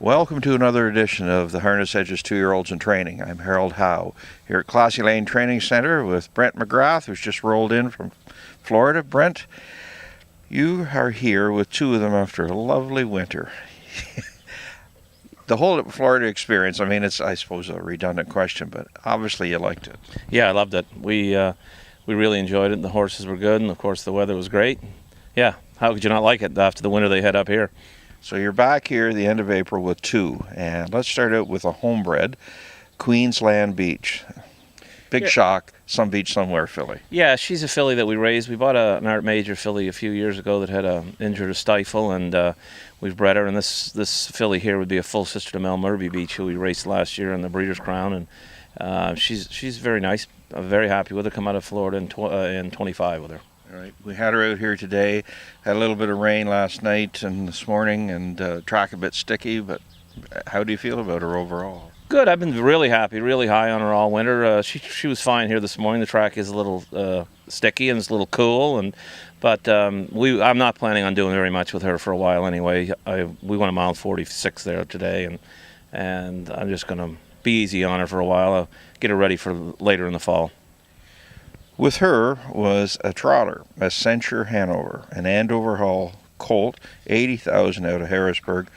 Welcome to another edition of the Harness Edges 2-Year-Olds in Training. I'm Harold Howe here at Classy Lane Training Center with Brent MacGrath, who's just rolled in from Florida. Brent, you are here with two of them after a lovely winter. The whole Florida experience, I mean, it's, I suppose, a redundant question, but obviously you liked it. Yeah, I loved it. We really enjoyed it, and the horses were good, and of course the weather was great. Yeah, how could you not like it after the winter they had up here? So you're back here at the end of April with two, and let's start out with a homebred, Queensland Beach. Big shock, some beach somewhere filly. Yeah, she's a filly that we raised. We bought an Art Major filly a few years ago that had injured a stifle, and we've bred her. And this filly here would be a full sister to Mel Murby Beach, who we raced last year in the Breeders' Crown, and she's very nice. I'm very happy with her. Come out of Florida in 25 with her. All right, we had her out here today. Had a little bit of rain last night and this morning, and track a bit sticky. But how do you feel about her overall? Good. I've been really happy, really high on her all winter. She was fine here this morning. The track is a little sticky and it's a little cool, but I'm not planning on doing very much with her for a while anyway. We went a mile 46 there today, and I'm just going to be easy on her for a while. I'll get her ready for later in the fall. With her was a trotter, a Censure Hanover, an Andover Hall colt, 80,000 out of Harrisburg.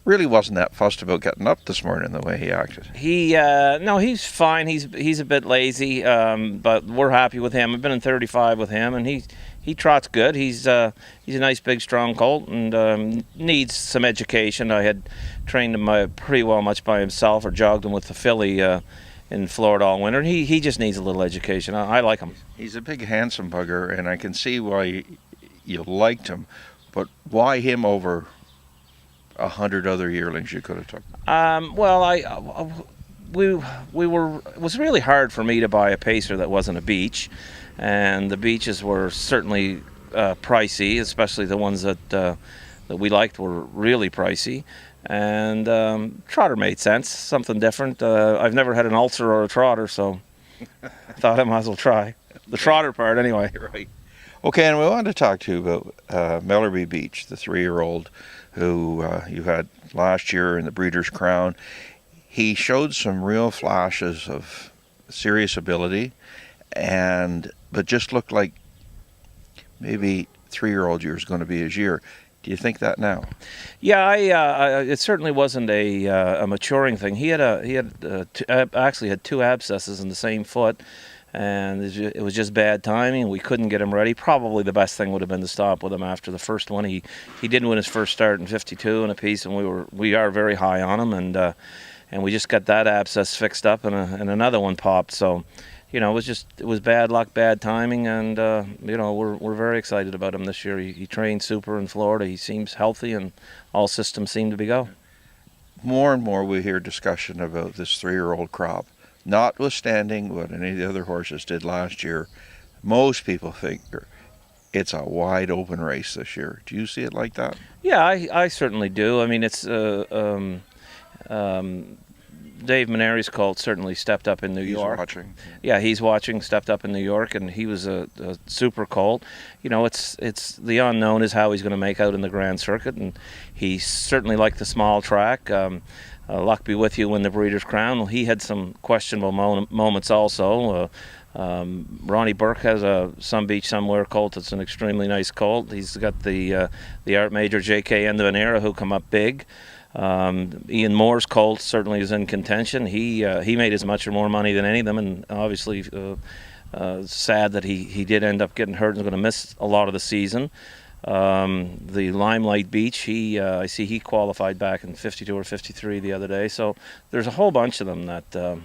Really wasn't that fussed about getting up this morning the way he acted. No, he's fine. He's a bit lazy, but we're happy with him. I've been in 35 with him, and he trots good. He's a nice, big, strong colt, and needs some education. I had trained him pretty well much by himself, or jogged him with the filly in Florida all winter. He just needs a little education. I like him. He's a big, handsome bugger, and I can see why you liked him, but why him over 100 other yearlings you could have took? It was really hard for me to buy a pacer that wasn't a beach, and the beaches were certainly pricey, especially the ones that we liked were really pricey. And trotter made sense, something different. I've never had an ulcer or a trotter, so I thought I might as well try the trotter part anyway. Right. Okay, and we wanted to talk to you about Mellerby Beach, the 3-year-old who you had last year in the Breeders' Crown. He showed some real flashes of serious ability, but just looked like maybe 3-year-old year is going to be his year. Do you think that now? Yeah, it certainly wasn't a maturing thing. He actually had 2 abscesses in the same foot, and it was just bad timing. We couldn't get him ready. Probably the best thing would have been to stop with him after the first one. He didn't win his first start in 52 and a piece, and we are very high on him, and we just got that abscess fixed up, and another one popped. So, it was bad luck, bad timing, and we're very excited about him this year. He trained super in Florida. He seems healthy, and all systems seem to be go. More and more we hear discussion about this 3-year-old crop. Notwithstanding what any of the other horses did last year, most people think it's a wide open race this year. Do you see it like that? Yeah, I certainly do. I mean, it's Dave Maneri's colt certainly stepped up in New York. He's watching. Yeah, he's watching, stepped up in New York, and he was a super colt. It's the unknown is how he's going to make out in the Grand Circuit, and he certainly liked the small track. Luck be with you in the Breeders' Crown. He had some questionable moments also. Ronnie Burke has a Some Beach Somewhere colt. It's an extremely nice colt. He's got the Art Major J.K. End of an Era, who come up big. Ian Moore's colt certainly is in contention. He made as much or more money than any of them, and obviously sad that he did end up getting hurt and is going to miss a lot of the season. The Limelight Beach, I see he qualified back in 52 or 53 the other day. So there's a whole bunch of them that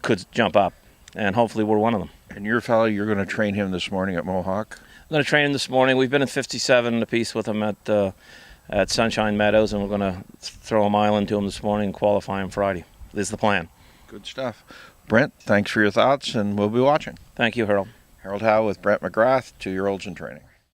could jump up, and hopefully we're one of them. And your fellow, you're going to train him this morning at Mohawk? I'm going to train him this morning. We've been in 57 apiece with him at Sunshine Meadows, and we're going to throw a mile into him this morning and qualify him Friday. This is the plan. Good stuff. Brent, thanks for your thoughts, and we'll be watching. Thank you, Harold. Harold Howe with Brent MacGrath, 2-Year-Olds in Training.